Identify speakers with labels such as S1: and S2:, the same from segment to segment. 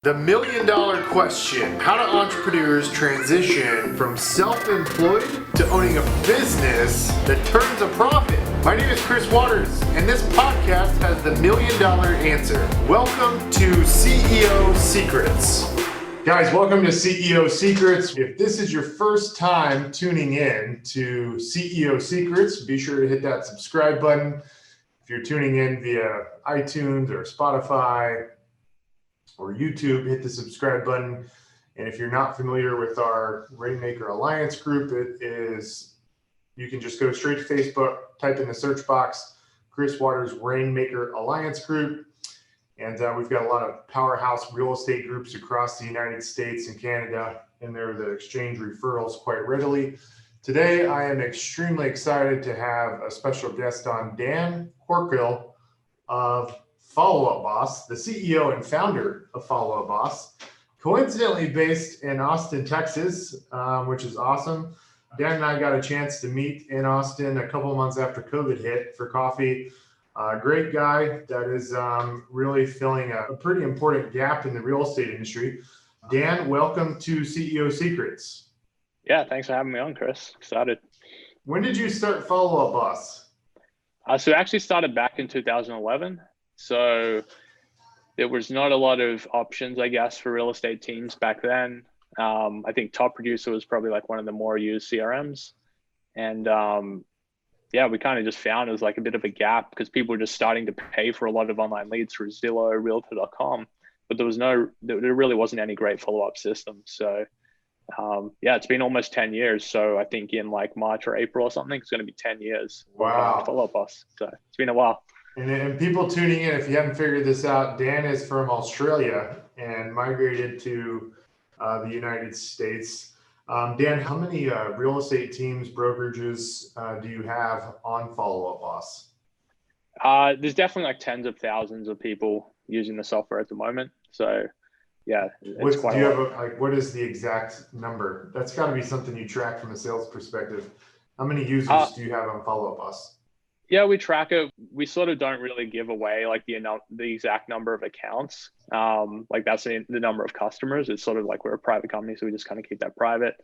S1: The million dollar question: how do entrepreneurs transition from self-employed to owning a business that turns a profit? My name is Chris Waters, and this podcast has the million dollar answer. Welcome to CEO Secrets. Guys, welcome to CEO Secrets. If this is your first time tuning in to CEO Secrets, be sure to hit that subscribe button. If you're tuning in via iTunes or Spotify, or YouTube, hit the subscribe button. And if you're not familiar with our Rainmaker Alliance group, you can just go straight to Facebook, type in the search box, Chris Waters Rainmaker Alliance group. And we've got a lot of powerhouse real estate groups across the United States and Canada, and they're the exchange referrals quite readily. Today, I am extremely excited to have a special guest on, Dan Corkill of Follow Up Boss, the CEO and founder of Follow Up Boss, coincidentally based in Austin, Texas, which is awesome. Dan and I got a chance to meet in Austin a couple of months after COVID hit for coffee. Great guy that is really filling a pretty important gap in the real estate industry. Dan, welcome to CEO Secrets.
S2: Yeah, thanks for having me on, Chris. Excited.
S1: When did you start Follow Up Boss?
S2: So it actually started back in 2011. So there was not a lot of options, I guess, for real estate teams back then. I think Top Producer was probably like one of the more used CRMs. And we kind of just found it was like a bit of a gap because people were just starting to pay for a lot of online leads through Zillow, Realtor.com, but there really wasn't any great follow-up system. So it's been almost 10 years. So I think in like March or April or something, it's going to be 10 years.
S1: Wow.
S2: Follow Up Boss. So it's been a while.
S1: And people tuning in, if you haven't figured this out, Dan is from Australia and migrated to the United States. Dan, how many real estate teams, brokerages do you have on Follow Up Boss?
S2: There's definitely like tens of thousands of people using the software at the moment. So yeah, it's quite a lot.
S1: What is the exact number? That's got to be something you track from a sales perspective. How many users do you have on Follow Up Boss?
S2: Yeah, we track it. We sort of don't really give away like the exact number of accounts. Like that's the number of customers. It's sort of like we're a private company, so we just kind of keep that private.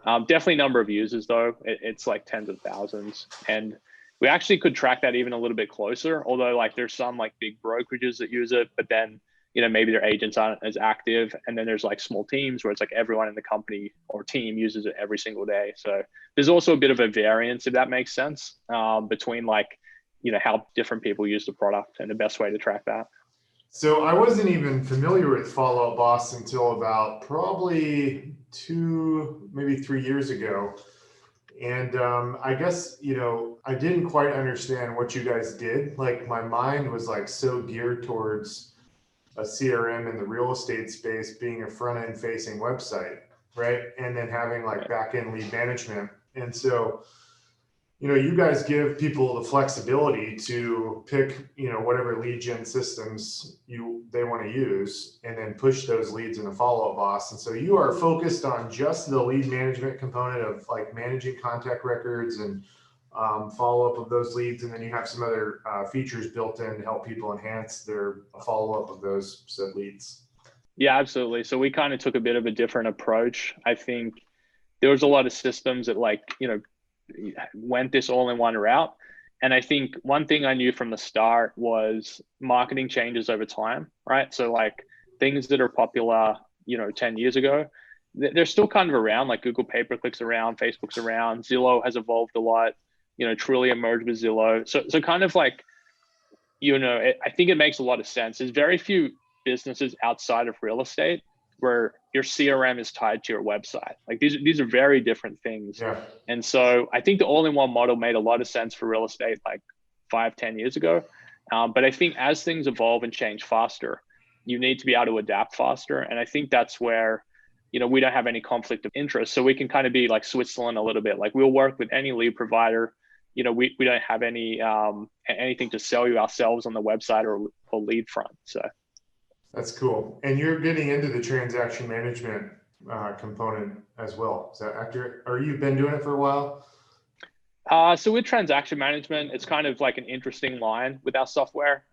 S2: Definitely number of users though. It's like tens of thousands. And we actually could track that even a little bit closer, although like there's some like big brokerages that use it, but then, maybe their agents aren't as active. And then there's like small teams where it's like everyone in the company or team uses it every single day. So there's also a bit of a variance, if that makes sense, between like, how different people use the product and the best way to track that.
S1: So I wasn't even familiar with Follow Up Boss until about probably 2, maybe 3 years ago. And I guess, I didn't quite understand what you guys did. Like my mind was like so geared towards a CRM in the real estate space being a front end facing website, right? And then having like back end lead management. And so, you guys give people the flexibility to pick, whatever lead gen systems they want to use and then push those leads in a Follow Up Boss. And so you are focused on just the lead management component of like managing contact records and follow-up of those leads. And then you have some other features built in to help people enhance their follow-up of those said leads.
S2: Yeah, absolutely. So we kind of took a bit of a different approach. I think there was a lot of systems that went this all-in-one route. And I think one thing I knew from the start was marketing changes over time, right? So like things that are popular, 10 years ago, they're still kind of around, like Google pay-per-clicks around, Facebook's around, Zillow has evolved a lot, Trulia merged with Zillow. So kind of like, I think it makes a lot of sense. There's very few businesses outside of real estate where your CRM is tied to your website. Like these are very different things.
S1: Yeah.
S2: And so I think the all-in-one model made a lot of sense for real estate like 5-10 years ago. But I think as things evolve and change faster, you need to be able to adapt faster. And I think that's where, we don't have any conflict of interest. So we can kind of be like Switzerland a little bit. Like we'll work with any lead provider. We don't have anything to sell you ourselves on the website or lead front. So
S1: that's cool. And you're getting into the transaction management component as well. Is that accurate? Or you've been doing it for a while?
S2: So with transaction management, it's kind of like an interesting line with our software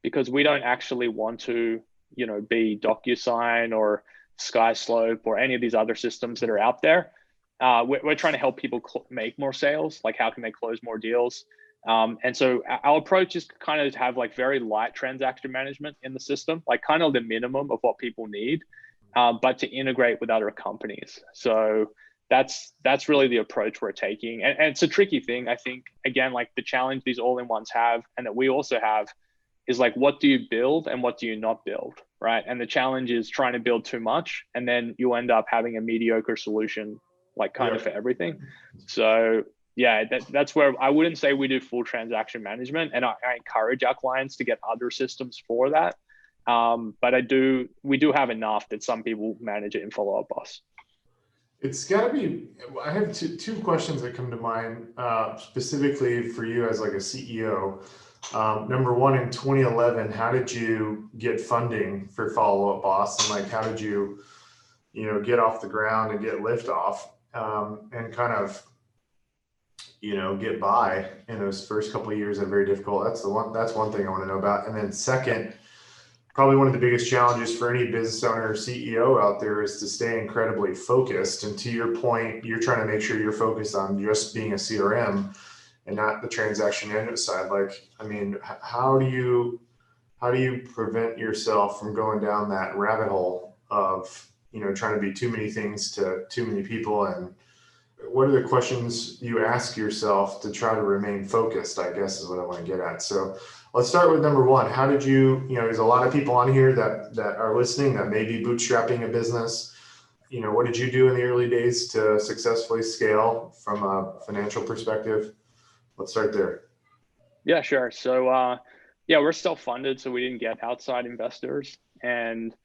S2: because we don't actually want to be DocuSign or SkySlope or any of these other systems that are out there. We're trying to help people make more sales. Like, how can they close more deals? And so our approach is kind of to have like very light transaction management in the system, like kind of the minimum of what people need, but to integrate with other companies. So that's really the approach we're taking. And it's a tricky thing. I think, again, like the challenge these all-in-ones have, and that we also have, is like, what do you build and what do you not build, right? And the challenge is trying to build too much, and then you end up having a mediocre solution, like kind of for everything. So yeah, that's where I wouldn't say we do full transaction management, and I encourage our clients to get other systems for that. But we do have enough that some people manage it in Follow Up Boss.
S1: It's got to be. I have two questions that come to mind specifically for you as like a CEO. Number one, in 2011, how did you get funding for Follow Up Boss, and like how did you get off the ground and get lift off, and kind of get by in those first couple of years that are very difficult? That's one thing I want to know about. And then second, probably one of the biggest challenges for any business owner or CEO out there is to stay incredibly focused. And to your point, you're trying to make sure you're focused on just being a CRM and not the transaction management side. Like, I mean, how do you prevent yourself from going down that rabbit hole of, trying to be too many things to too many people? And what are the questions you ask yourself to try to remain focused, I guess, is what I want to get at. So let's start with number one. How did there's a lot of people on here that are listening that may be bootstrapping a business. What did you do in the early days to successfully scale from a financial perspective? Let's start there.
S2: Yeah, sure. So, we're self-funded, so we didn't get outside investors, and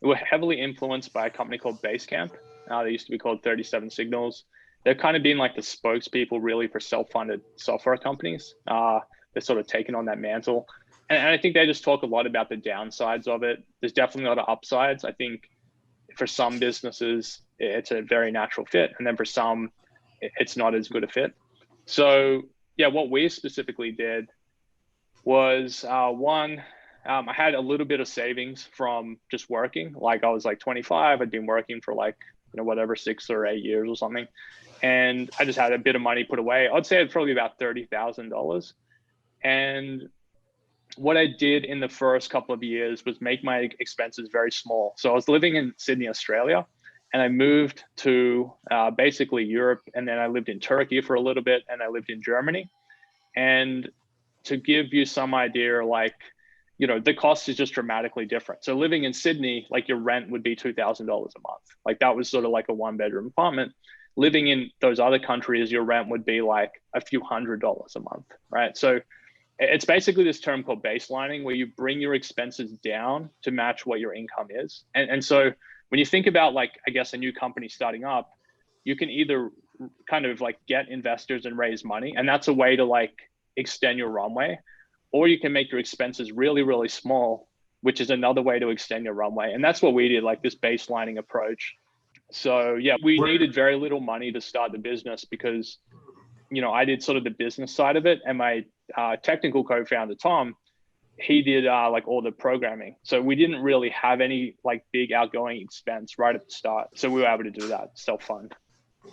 S2: we're heavily influenced by a company called Basecamp. They used to be called 37 Signals. They've kind of been like the spokespeople really for self-funded software companies. They're sort of taken on that mantle. And I think they just talk a lot about the downsides of it. There's definitely a lot of upsides. I think for some businesses, it's a very natural fit. And then for some, it's not as good a fit. So yeah, what we specifically did was I had a little bit of savings from just working. Like, I was like 25, I'd been working for like, whatever, 6 or 8 years or something. And I just had a bit of money put away. I'd say it's probably about $30,000. And what I did in the first couple of years was make my expenses very small. So I was living in Sydney, Australia, and I moved to basically Europe. And then I lived in Turkey for a little bit, and I lived in Germany. And to give you some idea, like, the cost is just dramatically different. So living in Sydney, like, your rent would be $2,000 a month. Like, that was sort of like a 1-bedroom apartment. Living in those other countries, your rent would be like a few $100s a month, right? So it's basically this term called baselining, where you bring your expenses down to match what your income is. And so when you think about, like, I guess, a new company starting up, you can either kind of like get investors and raise money, and that's a way to like extend your runway, or you can make your expenses really, really small, which is another way to extend your runway. And that's what we did, like this baselining approach. So yeah, we needed very little money to start the business because, I did sort of the business side of it, and my technical co-founder, Tom, he did like all the programming. So we didn't really have any like big outgoing expense right at the start. So we were able to do that, self-fund.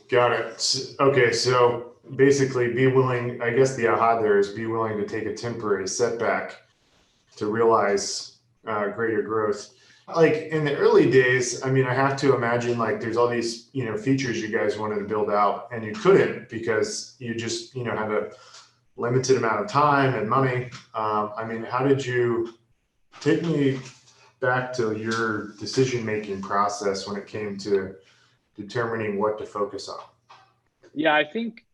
S1: Got it. Okay, so basically be willing, I guess the aha there is be willing to take a temporary setback to realize greater growth. Like in the early days, I mean, I have to imagine like there's all these, features you guys wanted to build out and you couldn't because you just, had a limited amount of time and money. I mean, how did you take me back to your decision-making process when it came to determining what to focus on?
S2: Yeah, I think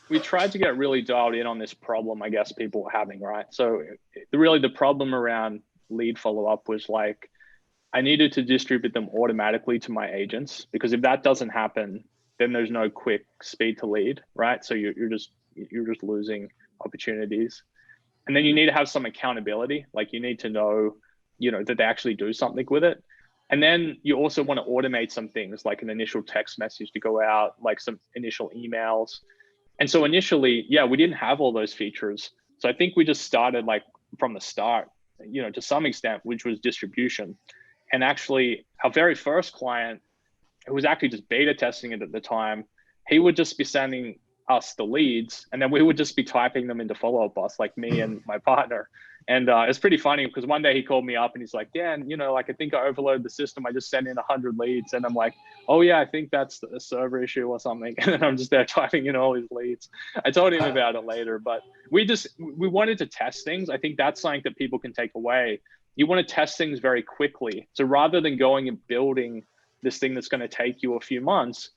S2: we tried to get really dialed in on this problem, I guess, people were having, right? So really the problem around lead follow-up was like, I needed to distribute them automatically to my agents, because if that doesn't happen, then there's no quick speed to lead, right? So you're just losing opportunities. And then you need to have some accountability. Like, you need to know, that they actually do something with it. And then you also want to automate some things, like an initial text message to go out, like some initial emails. And so initially, yeah, we didn't have all those features. So I think we just started like from the start to some extent, which was distribution. And actually, our very first client, who was actually just beta testing it at the time, he would just be sending us the leads, and then we would just be typing them into Follow Up Boss, like me and my partner. And it's pretty funny because one day he called me up and he's like, Dan, like I think I overloaded the system. I just sent in 100 leads. And I'm like, oh yeah, I think that's a server issue or something. And then I'm just there typing in all these leads. I told him about it later, but we wanted to test things. I think that's something that people can take away. You want to test things very quickly. So rather than going and building this thing that's going to take you a few months,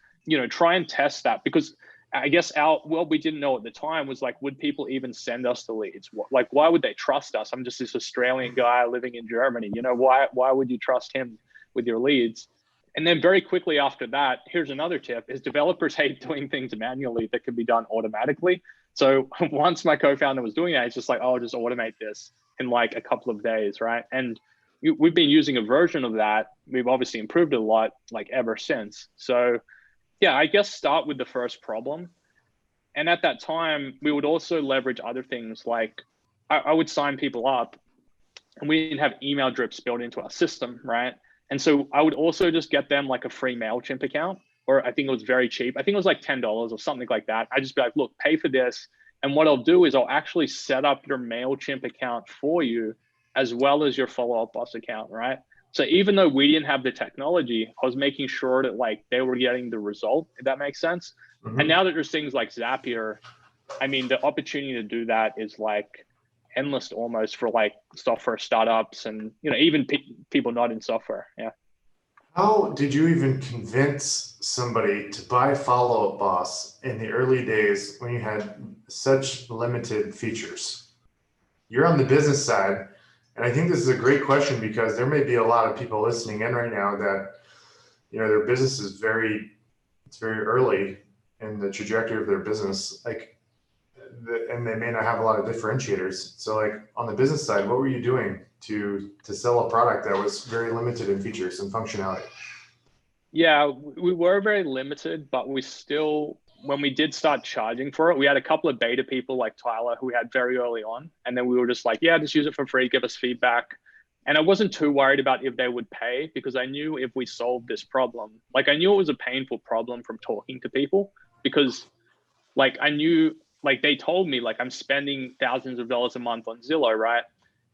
S2: try and test that, because I guess what we didn't know at the time was like, would people even send us the leads? Like, why would they trust us? I'm just this Australian guy living in Germany. Why would you trust him with your leads? And then very quickly after that, here's another tip, is developers hate doing things manually that can be done automatically. So once my co-founder was doing that, it's just like, oh, just automate this in like a couple of days, right? And we've been using a version of that. We've obviously improved it a lot, like ever since. So yeah, I guess start with the first problem. And at that time, we would also leverage other things, like I would sign people up, and we didn't have email drips built into our system, right? And so I would also just get them like a free MailChimp account, or I think it was very cheap. I think it was like $10 or something like that. I just be like, look, pay for this. And what I'll do is I'll actually set up your MailChimp account for you, as well as your Follow Up Boss account, right? So even though we didn't have the technology, I was making sure that like they were getting the result, if that makes sense. Mm-hmm. And now that there's things like Zapier, I mean, the opportunity to do that is like endless almost for like software startups and, even people not in software. Yeah.
S1: How did you even convince somebody to buy Follow Up Boss in the early days when you had such limited features? You're on the business side. And I think this is a great question, because there may be a lot of people listening in right now that, their business is very early in the trajectory of their business, and they may not have a lot of differentiators. So like on the business side, what were you doing to sell a product that was very limited in features and functionality?
S2: Yeah, we were very limited, but we still, when we did start charging for it, we had a couple of beta people like Tyler who we had very early on. And then we were just like, yeah, just use it for free, give us feedback. And I wasn't too worried about if they would pay, because I knew if we solved this problem, like I knew it was a painful problem from talking to people, because like I knew, like they told me like I'm spending thousands of dollars a month on Zillow, right?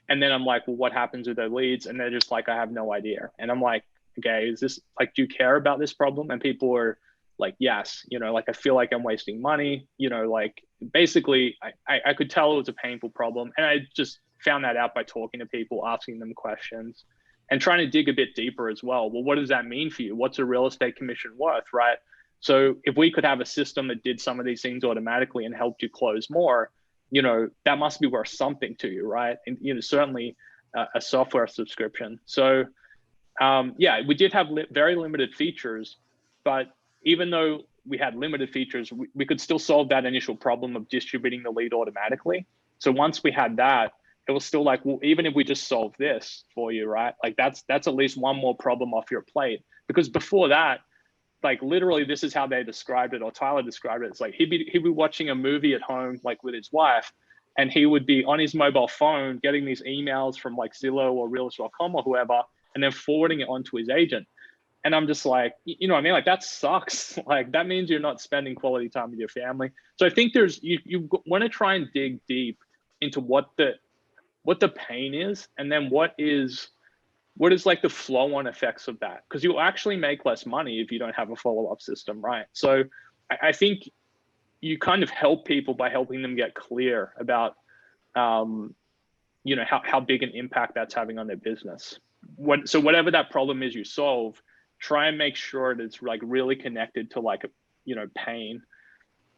S2: And then I'm like, well, what happens with their leads? And they're just like, I have no idea. And I'm like, okay, is this like, do you care about this problem? And people are like, yes, like I feel like I'm wasting money, like basically I could tell it was a painful problem. And I just found that out by talking to people, asking them questions and trying to dig a bit deeper as well. Well, what does that mean for you? What's a real estate commission worth, right? So if we could have a system that did some of these things automatically and helped you close more, that must be worth something to you, right? And, certainly a software subscription. So yeah, we did have very limited features, but even though we had limited features, we could still solve that initial problem of distributing the lead automatically. So once we had that, it was still like, well, even if we just solve this for you, right? Like that's at least one more problem off your plate. Because before that, like literally this is how they described it, or Tyler described it. It's like he'd be watching a movie at home, like with his wife, and he would be on his mobile phone getting these emails from like Zillow or Realtor.com or whoever, and then forwarding it on to his agent. And I'm just like, you know what I mean? Like that sucks. Like that means you're not spending quality time with your family. So I think you want to try and dig deep into what the pain is, and then what is like the flow-on effects of that, because you'll actually make less money if you don't have a follow-up system, right? So I think you kind of help people by helping them get clear about how big an impact that's having on their business. So whatever that problem is you solve, try and make sure that it's like really connected to like pain.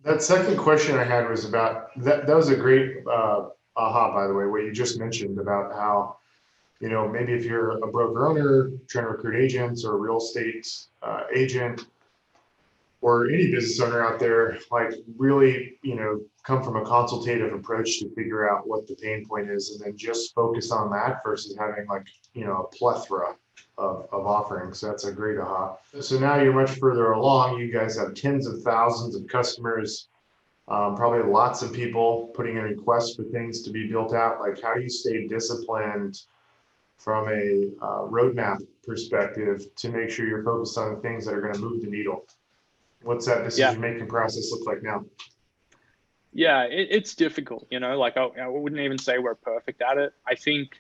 S1: That second question I had was about that was a great aha, by the way, what you just mentioned about how maybe if you're a broker owner trying to recruit agents, or a real estate agent, or any business owner out there, like really, come from a consultative approach to figure out what the pain point is, and then just focus on that versus having like, a plethora of offerings. That's a great aha. So now you're much further along. You guys have tens of thousands of customers. Probably lots of people putting in requests for things to be built out. Like, how do you stay disciplined from a roadmap perspective to make sure you're focused on the things that are going to move the needle? What's that
S2: Yeah.
S1: decision-making process look like now?
S2: Yeah, it's difficult, like I wouldn't even say we're perfect at it. I think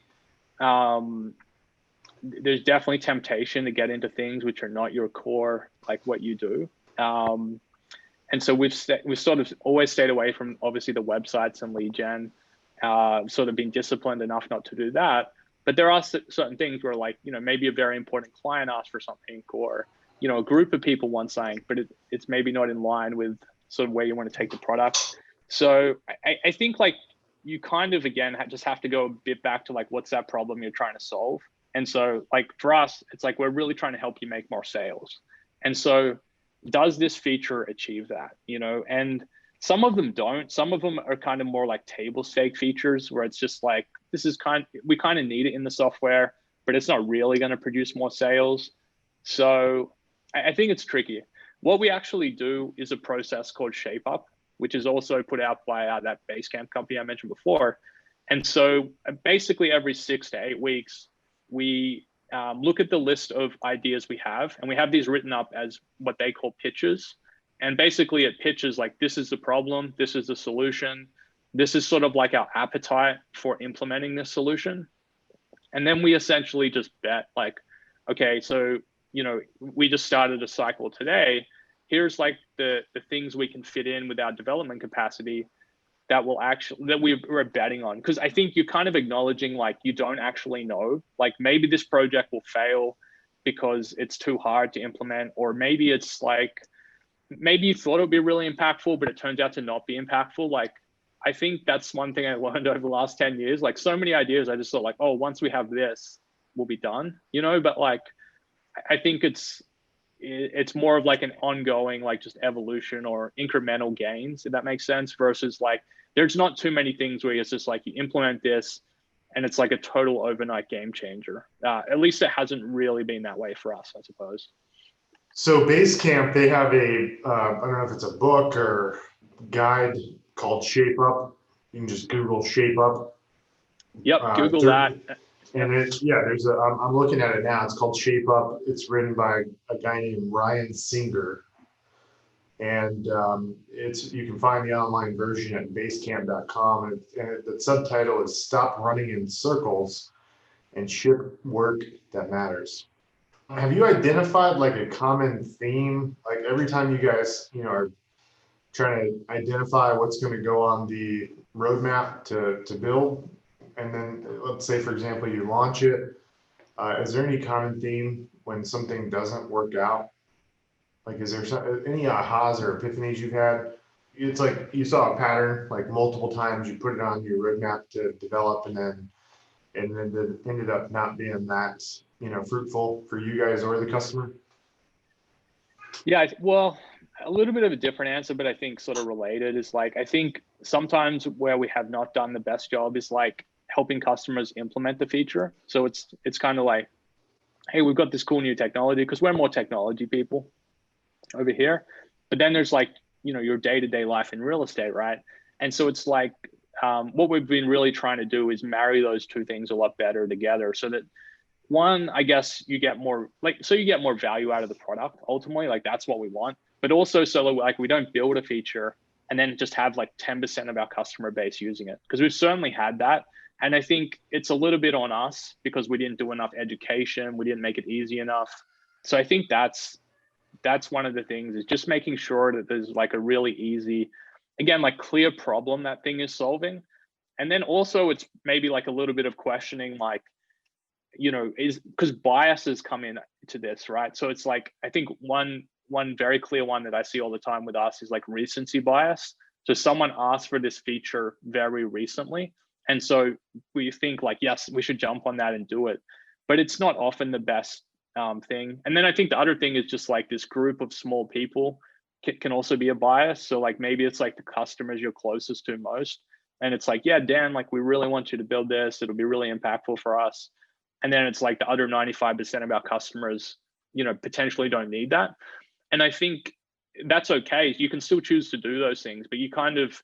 S2: there's definitely temptation to get into things which are not your core, like what you do. And so we've sort of always stayed away from obviously the websites and lead gen, sort of been disciplined enough not to do that. But there are certain things where, like, maybe a very important client asks for something, or, a group of people want something, but it's maybe not in line with sort of where you want to take the product. So I think, like, you kind of, again, just have to go a bit back to, like, what's that problem you're trying to solve? And so, like, for us, it's like, we're really trying to help you make more sales. And so does this feature achieve that? And some of them don't. Some of them are kind of more like table stake features where it's just like, we kind of need it in the software, but it's not really going to produce more sales. So I think it's tricky. What we actually do is a process called Shape Up, which is also put out by that Basecamp company I mentioned before. And so basically every 6 to 8 weeks, we look at the list of ideas we have, and we have these written up as what they call pitches. And basically it pitches like, this is the problem, this is the solution, this is sort of like our appetite for implementing this solution. And then we essentially just bet, like, okay, so, we just started a cycle today. Here's like the things we can fit in with our development capacity that we're betting on. Because I think you're kind of acknowledging, like, you don't actually know, like, maybe this project will fail because it's too hard to implement, or maybe it's like, maybe you thought it would be really impactful, but it turns out to not be impactful. Like, I think that's one thing I learned over the last 10 years. Like, so many ideas, I just thought, like, oh, once we have this, we'll be done, but like, I think it's more of like an ongoing, like, just evolution or incremental gains, if that makes sense, versus like, there's not too many things where it's just like you implement this and it's like a total overnight game changer. At least it hasn't really been that way for us, I suppose.
S1: So Basecamp, they have I don't know if it's a book or guide called Shape Up. You can just Google Shape Up.
S2: Yep, Google that.
S1: And I'm looking at it now. It's called Shape Up. It's written by a guy named Ryan Singer. And you can find the online version at basecamp.com. And the subtitle is Stop Running in Circles and Ship Work That Matters. Have you identified like a common theme? Like, every time you guys, are trying to identify what's going to go on the roadmap to build, and then let's say, for example, you launch it, is there any common theme when something doesn't work out? Like, is there any ahas or epiphanies you've had? It's like you saw a pattern, like, multiple times you put it on your roadmap to develop, and then it ended up not being that, fruitful for you guys or the customer?
S2: Yeah, well, a little bit of a different answer, but I think sort of related, is like, I think sometimes where we have not done the best job is like helping customers implement the feature. So it's kind of like, hey, we've got this cool new technology, because we're more technology people over here. But then there's like, your day-to-day life in real estate, right? And so it's like, what we've been really trying to do is marry those two things a lot better together, so that, one, I guess you get more value out of the product ultimately, like that's what we want. But also, so like, we don't build a feature and then just have like 10% of our customer base using it, because we've certainly had that. And I think it's a little bit on us because we didn't do enough education, we didn't make it easy enough. So I think that's one of the things, is just making sure that there's like a really easy, again, like, clear problem that thing is solving. And then also it's maybe like a little bit of questioning, like, is, because biases come in to this, right? So it's like, I think one very clear one that I see all the time with us is like recency bias. So someone asked for this feature very recently, and so we think like, yes, we should jump on that and do it, but it's not often the best thing. And then I think the other thing is just like, this group of small people can also be a bias. So like, maybe it's like the customers you're closest to most, and it's like, yeah, Dan, like, we really want you to build this, it'll be really impactful for us. And then it's like the other 95% of our customers, potentially don't need that. And I think that's okay. You can still choose to do those things, but you kind of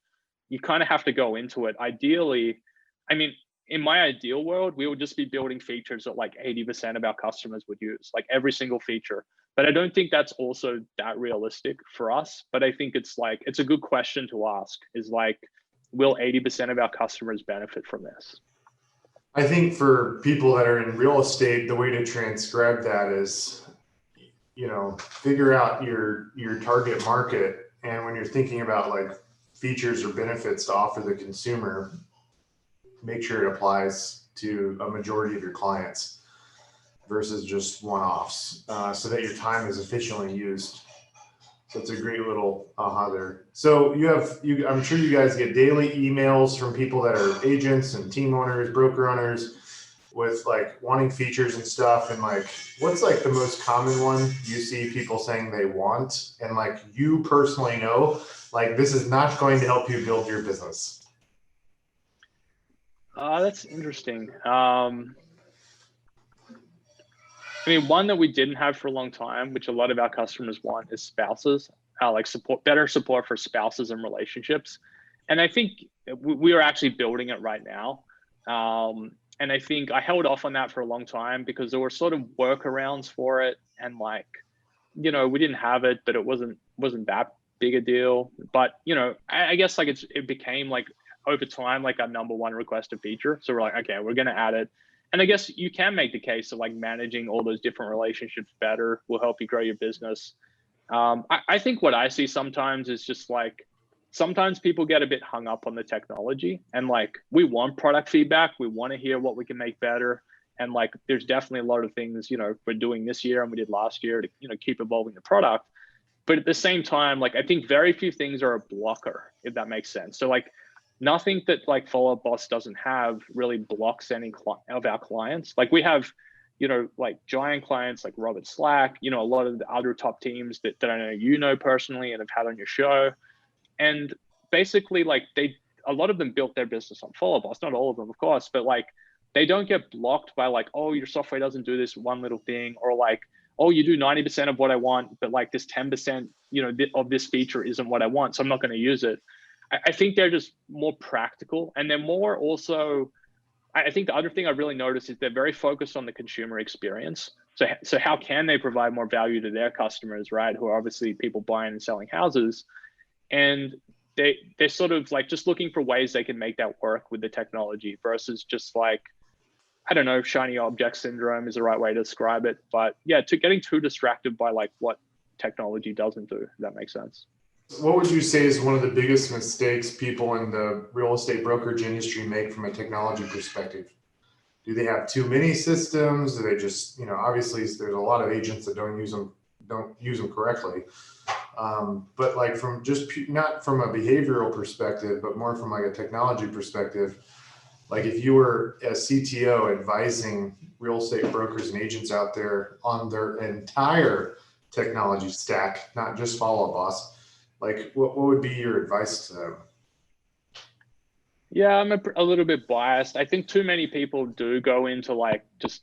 S2: have to go into it. Ideally, I mean, in my ideal world, we would just be building features that like 80% of our customers would use, like every single feature. But I don't think that's also that realistic for us. But I think it's a good question to ask, is like, will 80% of our customers benefit from this?
S1: I think for people that are in real estate, the way to transcribe that is, figure out your target market. And when you're thinking about like features or benefits to offer the consumer, make sure it applies to a majority of your clients versus just one-offs, so that your time is efficiently used. So it's a great little aha there. So I'm sure you guys get daily emails from people that are agents and team owners, broker owners, with like wanting features and stuff. And like, what's like the most common one you see people saying they want? And like, you personally know, like, this is not going to help you build your business.
S2: That's interesting. I mean, one that we didn't have for a long time, which a lot of our customers want, is spouses, like better support for spouses and relationships. And I think we are actually building it right now. And I think I held off on that for a long time because there were sort of workarounds for it. And like, we didn't have it, but it wasn't that big a deal. But, I guess like it became like over time, like our number one requested feature. So we're like, okay, we're going to add it. And I guess you can make the case of like managing all those different relationships better will help you grow your business. I think what I see sometimes is just like, sometimes people get a bit hung up on the technology, and like, we want product feedback. We want to hear what we can make better. And like, there's definitely a lot of things, we're doing this year and we did last year to, keep evolving the product. But at the same time, like, I think very few things are a blocker, if that makes sense. So like, nothing that like Follow Up Boss doesn't have really blocks any of our clients. Like we have, like giant clients like Robert Slack, a lot of the other top teams that I know personally and have had on your show. And basically like a lot of them built their business on Follow Up Boss, not all of them, of course, but like they don't get blocked by like, oh, your software doesn't do this one little thing, or like, oh, you do 90% of what I want, but like this 10%, of this feature isn't what I want, so I'm not going to use it. I think they're just more practical, and they're more also, I think the other thing I've really noticed is they're very focused on the consumer experience. So how can they provide more value to their customers, right? Who are obviously people buying and selling houses. And they're sort of like just looking for ways they can make that work with the technology versus just like, I don't know, shiny object syndrome is the right way to describe it. But yeah, getting too distracted by like what technology doesn't do, if that makes sense.
S1: What would you say is one of the biggest mistakes people in the real estate brokerage industry make from a technology perspective? Do they have too many systems? Do they just, obviously there's a lot of agents that don't use them correctly. But like from just not from a behavioral perspective, but more from like a technology perspective, like if you were a CTO advising real estate brokers and agents out there on their entire technology stack, not just Follow Up Boss, like what would be your advice to them?
S2: Yeah, I'm a little bit biased. I think too many people do go into like just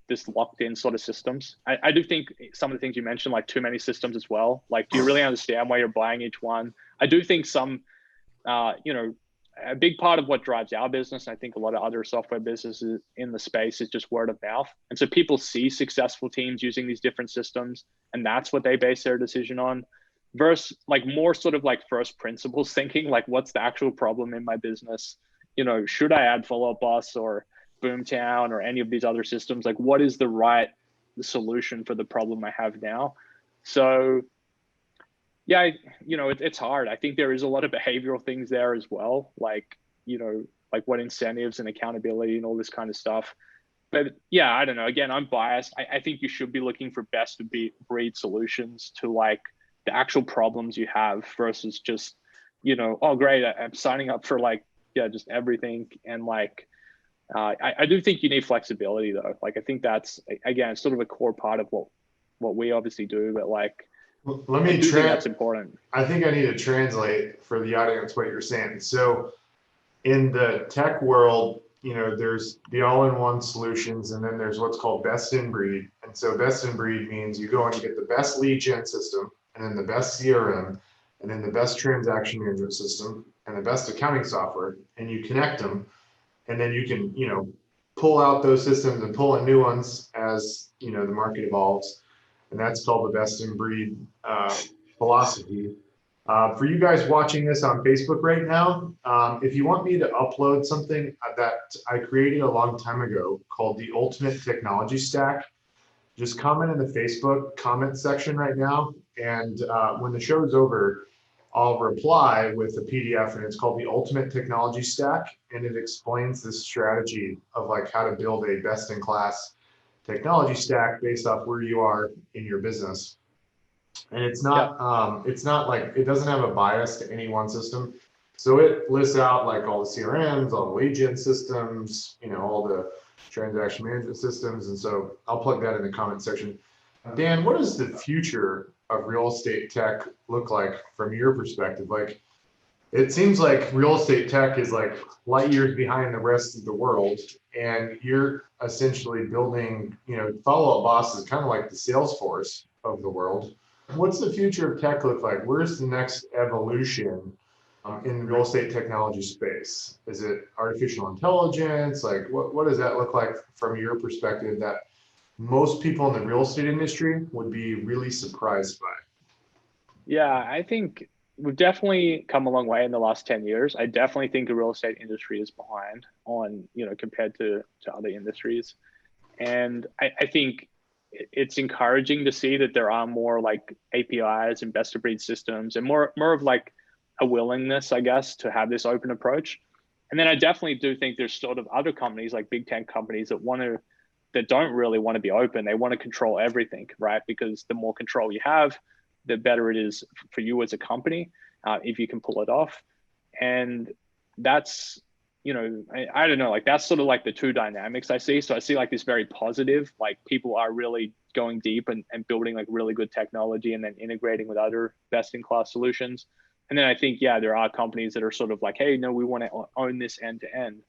S2: this locked in sort of systems. I do think some of the things you mentioned, like too many systems as well. Like, do you really understand why you're buying each one? I do think some, a big part of what drives our business, and I think a lot of other software businesses in the space, is just word of mouth. And so people see successful teams using these different systems, and that's what they base their decision on. Versus like more sort of like first principles thinking, like what's the actual problem in my business? Should I add Follow Up Boss or Boomtown or any of these other systems? Like what is the right solution for the problem I have now? So yeah, it's hard. I think there is a lot of behavioral things there as well. Like, like what incentives and accountability and all this kind of stuff. But yeah, I don't know. Again, I'm biased. I think you should be looking for best of breed solutions to like the actual problems you have versus just, oh great, I'm signing up for like, yeah, just everything. And like, I do think you need flexibility though. Like, I think that's, again, sort of a core part of what we obviously do, but like,
S1: let me
S2: think that's important.
S1: I think I need to translate for the audience what you're saying. So in the tech world, there's the all-in-one solutions, and then there's what's called best in breed. And so best in breed means you go and you get the best lead gen system, and then the best CRM, and then the best transaction management system, and the best accounting software, and you connect them, and then you can, pull out those systems and pull in new ones as, the market evolves. And that's called the best in breed philosophy. For you guys watching this on Facebook right now, if you want me to upload something that I created a long time ago called the Ultimate Technology Stack, just comment in the Facebook comment section right now. And when the show is over, I'll reply with a PDF, and it's called the Ultimate Technology Stack. And it explains this strategy of like how to build a best in class technology stack based off where you are in your business. And it's not like, it doesn't have a bias to any one system. So it lists out like all the CRMs, all the lead gen systems, all the transaction management systems. And so I'll plug that in the comment section. Dan, what does the future of real estate tech look like from your perspective? Like, it seems like real estate tech is like light years behind the rest of the world, and you're essentially building, Follow Up Boss is kind of like the Salesforce of the world. What's the future of tech look like? Where's the next evolution in the real estate technology space? Is it artificial intelligence? Like, what does that look like from your perspective that most people in the real estate industry would be really surprised by?
S2: Yeah, I think we've definitely come a long way in the last 10 years. I definitely think the real estate industry is behind on, compared to other industries. And I think it's encouraging to see that there are more like APIs and best of breed systems, and more of like a willingness, I guess, to have this open approach. And then I definitely do think there's sort of other companies, like big tech companies, that don't really want to be open. They want to control everything, right? Because the more control you have, the better it is for you as a company, if you can pull it off. And that's, I don't know, like that's sort of like the two dynamics I see. So I see like this very positive, like people are really going deep and building like really good technology and then integrating with other best in class solutions. And then I think, yeah, there are companies that are sort of like, hey, no, we want to own this end to end.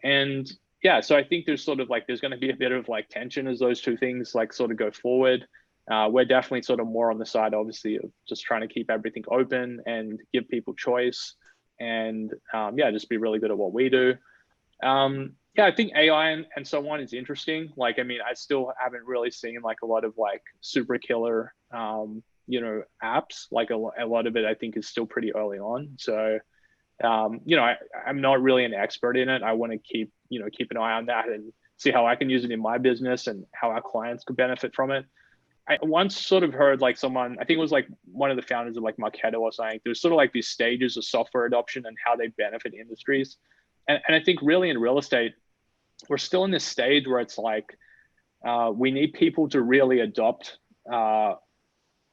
S2: And yeah, so I think there's going to be a bit of like tension as those two things like sort of go forward. We're definitely sort of more on the side, obviously, of just trying to keep everything open and give people choice, and just be really good at what we do. I think AI and so on is interesting. Like, I mean, I still haven't really seen like a lot of like super killer, apps. Like a lot of it, I think, is still pretty early on. So, I'm not really an expert in it. I want to keep an eye on that and see how I can use it in my business and how our clients could benefit from it. I once sort of heard like someone, I think it was like one of the founders of like Marketo or something, there's sort of like these stages of software adoption and how they benefit industries. And I think really in real estate, we're still in this stage where it's like, we need people to really adopt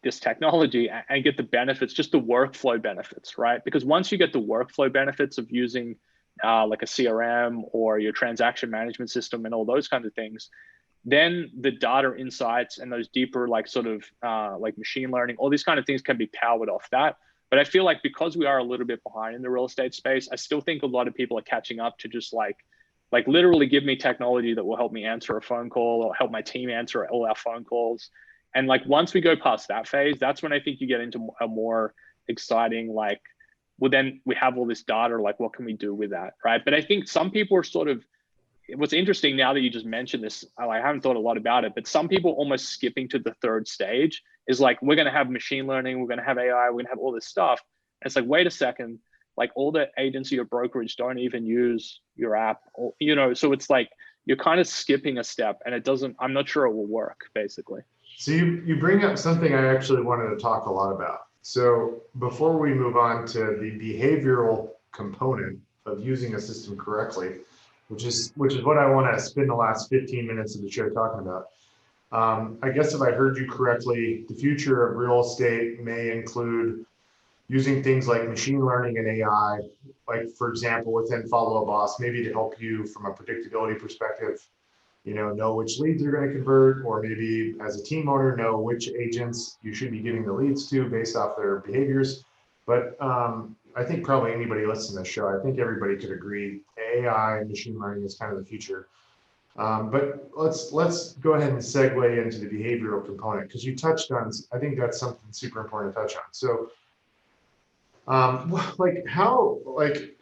S2: this technology and get the benefits, just the workflow benefits, right? Because once you get the workflow benefits of using like a CRM or your transaction management system and all those kinds of things, then the data insights and those deeper like sort of like machine learning, all these kind of things can be powered off that. But I feel like because we are a little bit behind in the real estate space, I still think a lot of people are catching up to just like literally give me technology that will help me answer a phone call or help my team answer all our phone calls. And like once we go past that phase, that's when I think you get into a more exciting, like, well, then we have all this data, like what can we do with that, right? But I think some people are sort of, what's interesting now that you just mentioned this, I haven't thought a lot about it, but some people almost skipping to the third stage is like, we're going to have machine learning, we're going to have AI, we're going to have all this stuff. And it's like, wait a second, like all the agency or brokerage don't even use your app, or, so it's like, you're kind of skipping a step and I'm not sure it will work basically.
S1: So you bring up something I actually wanted to talk a lot about. So before we move on to the behavioral component of using a system correctly, which is what I want to spend the last 15 minutes of the show talking about. I guess if I heard you correctly, the future of real estate may include using things like machine learning and AI, like for example, within Follow Up Boss, maybe to help you from a predictability perspective, know which leads you're going to convert, or maybe as a team owner, know which agents you should be giving the leads to based off their behaviors. But I think probably anybody listening to this show, I think everybody could agree AI and machine learning is kind of the future. But let's go ahead and segue into the behavioral component because you touched on, I think that's something super important to touch on. So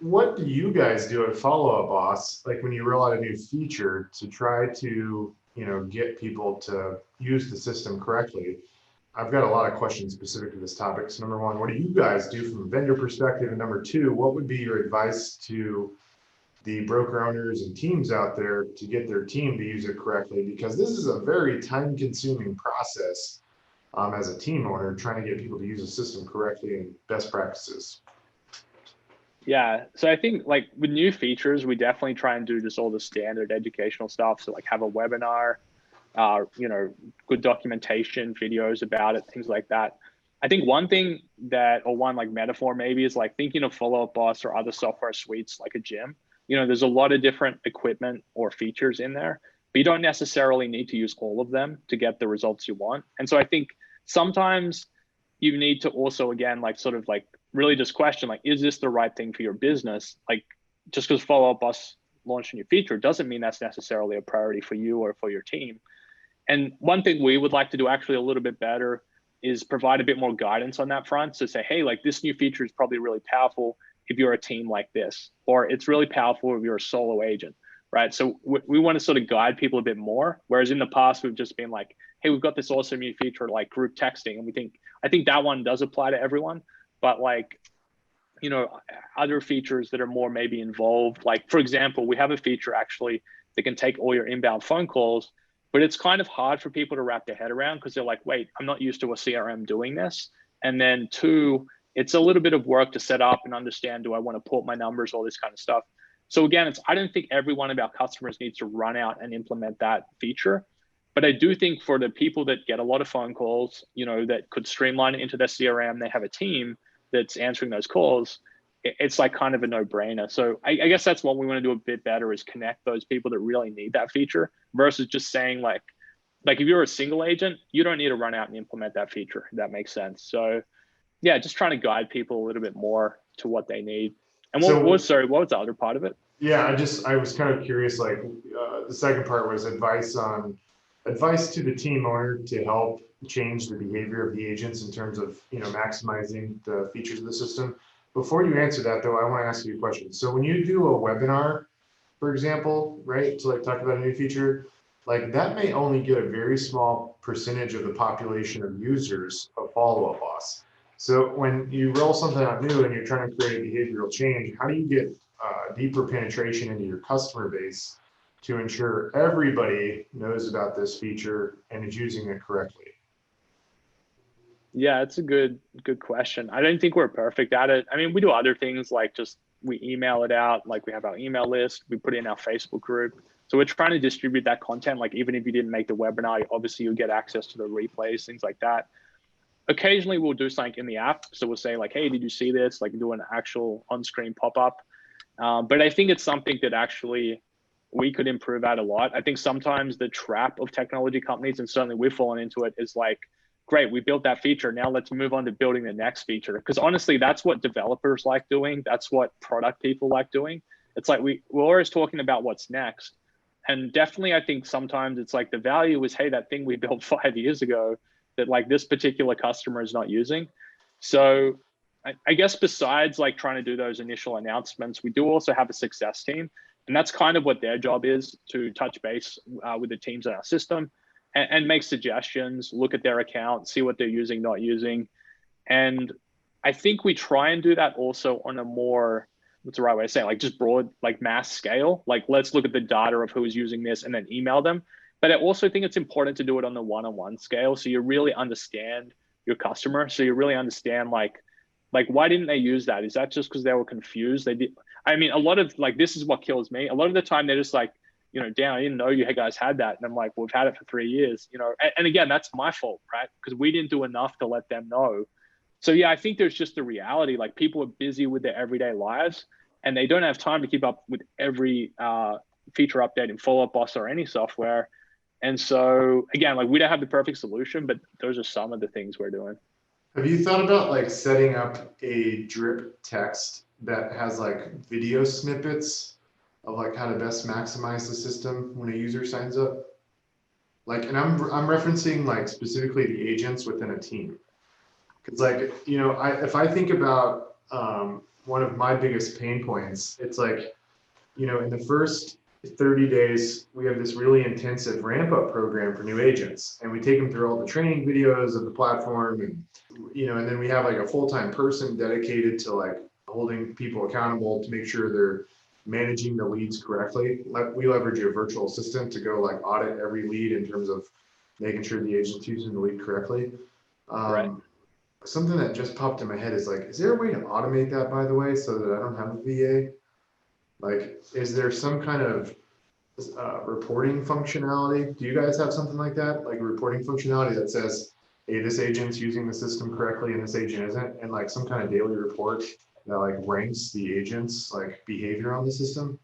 S1: what do you guys do at Follow Up Boss, like when you roll out a new feature to try to, get people to use the system correctly? I've got a lot of questions specific to this topic. So number one, what do you guys do from a vendor perspective? And number two, what would be your advice to the broker owners and teams out there to get their team to use it correctly? Because this is a very time consuming process as a team owner, trying to get people to use the system correctly and best practices.
S2: Yeah, so I think like with new features, we definitely try and do just all the standard educational stuff. So like have a webinar, good documentation, videos about it, things like that. I think one thing one like metaphor maybe is like thinking of Follow Up Boss or other software suites like a gym. There's a lot of different equipment or features in there, but you don't necessarily need to use all of them to get the results you want. And so I think sometimes you need to also, again, like sort of like really just question, like, is this the right thing for your business? Like just because Follow Up Boss launched a new feature doesn't mean that's necessarily a priority for you or for your team. And one thing we would like to do actually a little bit better is provide a bit more guidance on that front. So say, hey, like this new feature is probably really powerful if you're a team like this, or it's really powerful if you're a solo agent, right? So we want to sort of guide people a bit more. Whereas in the past, we've just been like, hey, we've got this awesome new feature like group texting. And I think that one does apply to everyone, but like, other features that are more maybe involved. Like for example, we have a feature actually that can take all your inbound phone calls, but it's kind of hard for people to wrap their head around because they're like, wait, I'm not used to a CRM doing this. And then two, it's a little bit of work to set up and understand, do I want to port my numbers, all this kind of stuff. So again, I don't think every one of our customers needs to run out and implement that feature. But I do think for the people that get a lot of phone calls, that could streamline it into their CRM, they have a team that's answering those calls, it's like kind of a no-brainer. So I guess that's what we want to do a bit better is connect those people that really need that feature versus just saying like if you're a single agent, you don't need to run out and implement that feature. If that makes sense. So yeah, just trying to guide people a little bit more to what they need. And what was the other part of it?
S1: Yeah, I was kind of curious, like the second part was advice to the team owner to help change the behavior of the agents in terms of, maximizing the features of the system. Before you answer that though, I want to ask you a question. So when you do a webinar, for example, right, to like talk about a new feature, like that may only get a very small percentage of the population of users of Follow Up Boss. So when you roll something out new and you're trying to create a behavioral change, how do you get deeper penetration into your customer base to ensure everybody knows about this feature and is using it correctly?
S2: Yeah, it's a good question. I don't think we're perfect at it. I mean, we do other things like just we email it out, like we have our email list, we put it in our Facebook group. So we're trying to distribute that content. Like even if you didn't make the webinar, obviously you'll get access to the replays, things like that. Occasionally we'll do something in the app. So we'll say like, hey, did you see this? Like do an actual on-screen pop-up. But I think it's something that actually we could improve at a lot. I think sometimes the trap of technology companies, and certainly we've fallen into it, is like, great, we built that feature. Now let's move on to building the next feature. Because honestly, that's what developers like doing. That's what product people like doing. It's like we're always talking about what's next. And definitely, I think sometimes it's like the value is, hey, that thing we built 5 years ago that like this particular customer is not using. So I guess besides like trying to do those initial announcements, we do also have a success team. And that's kind of what their job is, to touch base with the teams in our system and make suggestions, look at their account, see what they're using, not using. And I think we try and do that also on a more, what's the right way to say it? Like just broad, like mass scale. Like let's look at the data of who is using this and then email them. But I also think it's important to do it on the one-on-one scale. So you really understand your customer. So you really understand like why didn't they use that? Is that just because they were confused? They did. I mean, a lot of like, this is what kills me. A lot of the time they're just like, Dan, I didn't know you guys had that. And I'm like, well, we've had it for 3 years, and again, that's my fault, right? Because we didn't do enough to let them know. So yeah, I think there's just the reality, like people are busy with their everyday lives and they don't have time to keep up with every feature update in Follow Up Boss or any software. And so again, like we don't have the perfect solution, but those are some of the things we're doing.
S1: Have you thought about like setting up a drip text that has like video snippets of like how to best maximize the system when a user signs up? Like, and I'm referencing like specifically the agents within a team. Because like, if I think about one of my biggest pain points, it's like, in the first 30 days, we have this really intensive ramp up program for new agents. And we take them through all the training videos of the platform. And then we have like a full-time person dedicated to like holding people accountable to make sure they're managing the leads correctly. We leverage a virtual assistant to go like audit every lead in terms of making sure the agent's using the lead correctly.
S2: Right.
S1: Something that just popped in my head is like, is there a way to automate that, by the way, so that I don't have a VA? Like, is there some kind of reporting functionality? Do you guys have something like that? Like a reporting functionality that says, hey, this agent's using the system correctly and this agent isn't, and like some kind of daily report that like ranks the agent's like behavior on the system?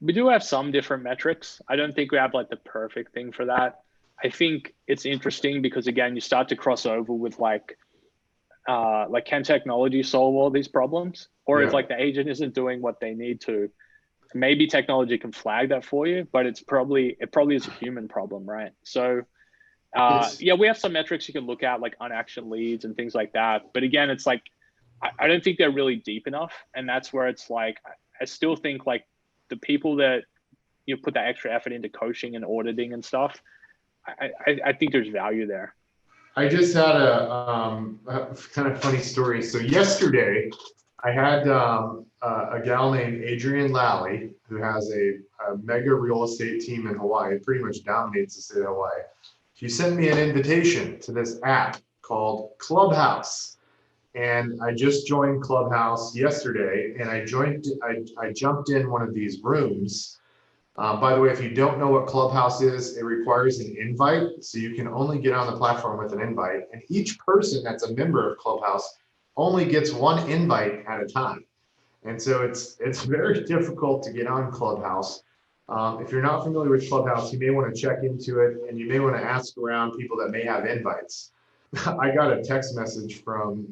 S2: We do have some different metrics. I don't think we have like the perfect thing for that. I think it's interesting because again, you start to cross over with like can technology solve all these problems? Or if like the agent isn't doing what they need to, maybe technology can flag that for you, but it probably is a human problem, right? So we have some metrics you can look at, like unactioned leads and things like that. But again, it's like, I don't think they're really deep enough. And that's where it's like, I still think like the people that you put that extra effort into coaching and auditing and stuff, I think there's value there.
S1: I just had a kind of funny story. So yesterday, I had a gal named Adrienne Lally, who has a mega real estate team in Hawaii, pretty much dominates the state of Hawaii. She sent me an invitation to this app called Clubhouse. And I just joined Clubhouse yesterday, and I jumped in one of these rooms. By the way, if you don't know what Clubhouse is, it requires an invite. So you can only get on the platform with an invite. And each person that's a member of Clubhouse only gets one invite at a time. And so it's very difficult to get on Clubhouse. If you're not familiar with Clubhouse, you may want to check into it, and you may want to ask around people that may have invites. I got a text message from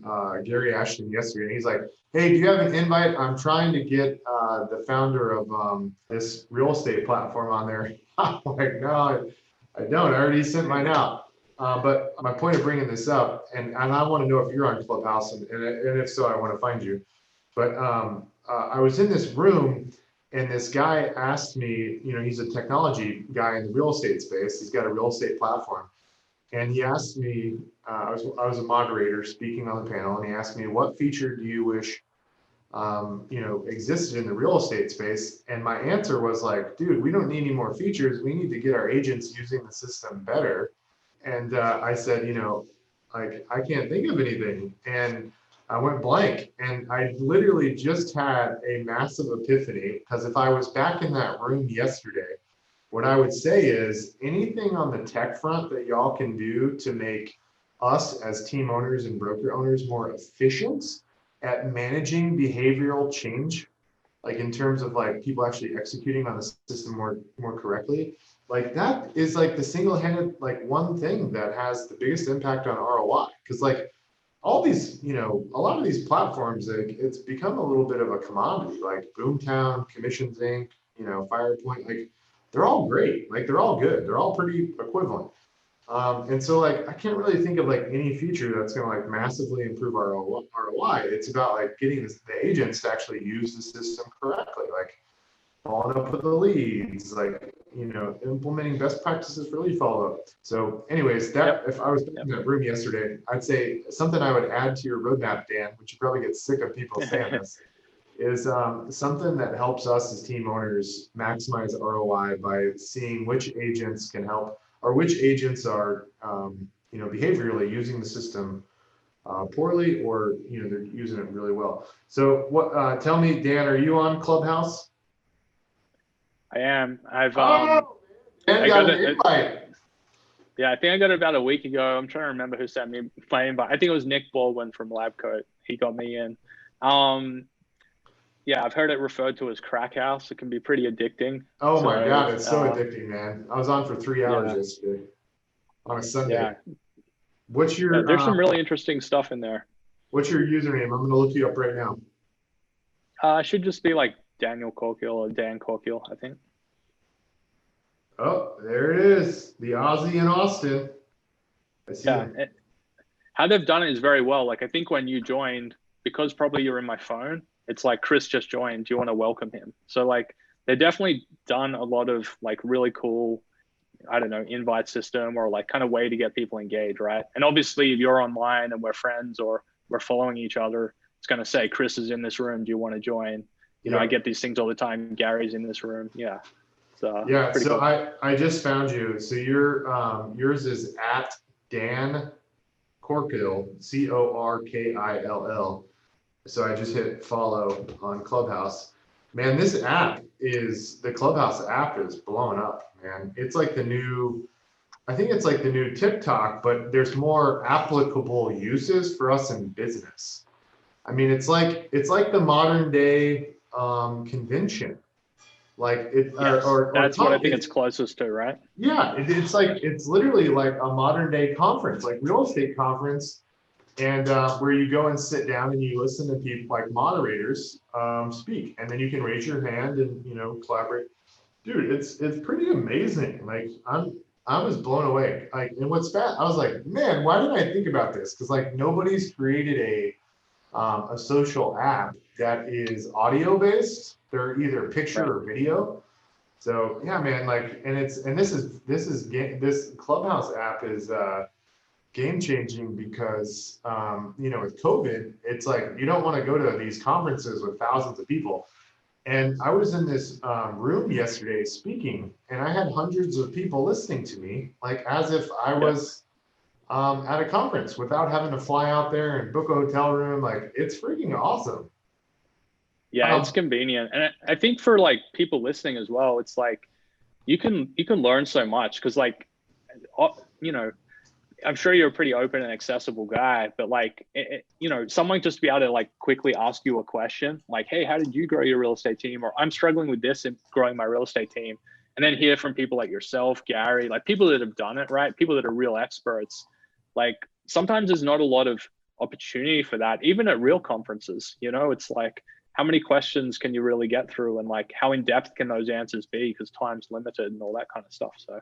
S1: Gary Ashton yesterday, and he's like, hey, do you have an invite? I'm trying to get the founder of this real estate platform on there. I'm like, no, I don't. I already sent mine out. But my point of bringing this up, and I want to know if you're on Clubhouse, and if so, I want to find you. But I was in this room, and this guy asked me, he's a technology guy in the real estate space. He's got a real estate platform. And he asked me, I was a moderator speaking on the panel, and he asked me, what feature do you wish, existed in the real estate space? And my answer was like, dude, we don't need any more features. We need to get our agents using the system better. And I said, I can't think of anything. And I went blank. And I literally just had a massive epiphany, because if I was back in that room yesterday, what I would say is anything on the tech front that y'all can do to make us as team owners and broker owners more efficient at managing behavioral change, like in terms of like people actually executing on the system more correctly, like that is like the single-handed like one thing that has the biggest impact on ROI. Because like all these, a lot of these platforms, like it's become a little bit of a commodity, like Boomtown, Commissions Inc., Firepoint, like they're all great, like they're all good, they're all pretty equivalent. And so like I can't really think of like any feature that's going to like massively improve our ROI. It's about like getting the agents to actually use the system correctly, like following up with the leads, like implementing best practices for lead follow-up. So anyways, if I was in that room yesterday, I'd say something I would add to your roadmap, Dan, which you probably get sick of people saying this, is something that helps us as team owners maximize ROI by seeing which agents can help, or which agents are behaviorally using the system poorly, or they're using it really well. So what? Tell me, Dan, are you on Clubhouse?
S2: I am. I've
S1: Dan got an invite.
S2: Yeah, I think I got it about a week ago. I'm trying to remember who sent me my invite. I think it was Nick Baldwin from Labcoat. He got me in. Yeah, I've heard it referred to as crack house. It can be pretty addicting.
S1: Oh my God, it's so addicting, man. I was on for 3 hours yesterday on a Sunday.
S2: Yeah.
S1: What's your?
S2: There's some really interesting stuff in there.
S1: What's your username? I'm going to look you up right now.
S2: It should just be like Daniel Corkill or Dan Corkill, I think.
S1: Oh, there it is. The Aussie in Austin. I see him.
S2: How they've done it is very well. Like I think when you joined, because probably you're in my phone, it's like Chris just joined. Do you want to welcome him? So like they've definitely done a lot of like really cool, I don't know, invite system or like kind of way to get people engaged, right? And obviously if you're online and we're friends or we're following each other, it's going to say Chris is in this room. Do you want to join? You know, I get these things all the time. Gary's in this room. Yeah. So
S1: yeah. So
S2: cool.
S1: I just found you. So yours is at Dan Corkill, Corkill. So I just hit follow on Clubhouse. Man, the Clubhouse app is blowing up, man. It's like I think it's like the new TikTok, but there's more applicable uses for us in business. I mean, it's like the modern day convention. Like it,
S2: Yes,
S1: or
S2: that's what I think it's closest to, right?
S1: Yeah, it's literally like a modern day conference, like real estate conference, and where you go and sit down and you listen to people like moderators speak, and then you can raise your hand and collaborate. Dude, it's pretty amazing. Like I was blown away. Like, and what's bad, I was like, man, why didn't I think about this? Because like nobody's created a social app that is audio based. They're either picture or video. So yeah, man, like, and this Clubhouse app is game changing because with COVID, it's like you don't want to go to these conferences with thousands of people. And I was in this room yesterday speaking, and I had hundreds of people listening to me, like as if I was at a conference without having to fly out there and book a hotel room. Like it's freaking awesome.
S2: Yeah, it's convenient. And I think for like people listening as well, it's like you can learn so much because like, I'm sure you're a pretty open and accessible guy, but like, someone just be able to like quickly ask you a question like, hey, how did you grow your real estate team? Or I'm struggling with this in growing my real estate team. And then hear from people like yourself, Gary, like people that have done it, right? People that are real experts. Like sometimes there's not a lot of opportunity for that, even at real conferences, it's like, how many questions can you really get through and like how in depth can those answers be because time's limited and all that kind of stuff. So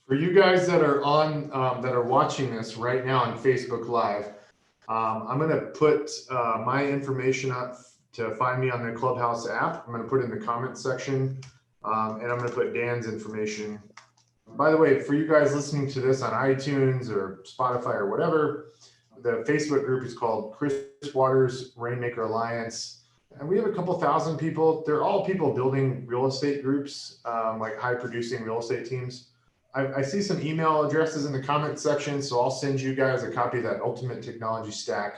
S1: for you guys that are that are watching this right now on Facebook Live, I'm going to put my information up to find me on the Clubhouse app. I'm going to put it in the comment section, and I'm going to put Dan's information. By the way, for you guys listening to this on iTunes or Spotify or whatever, the Facebook group is called Chris Waters Rainmaker Alliance. And we have a couple thousand people. They're all people building real estate groups, like high producing real estate teams. I see some email addresses in the comment section, so I'll send you guys a copy of that Ultimate Technology Stack.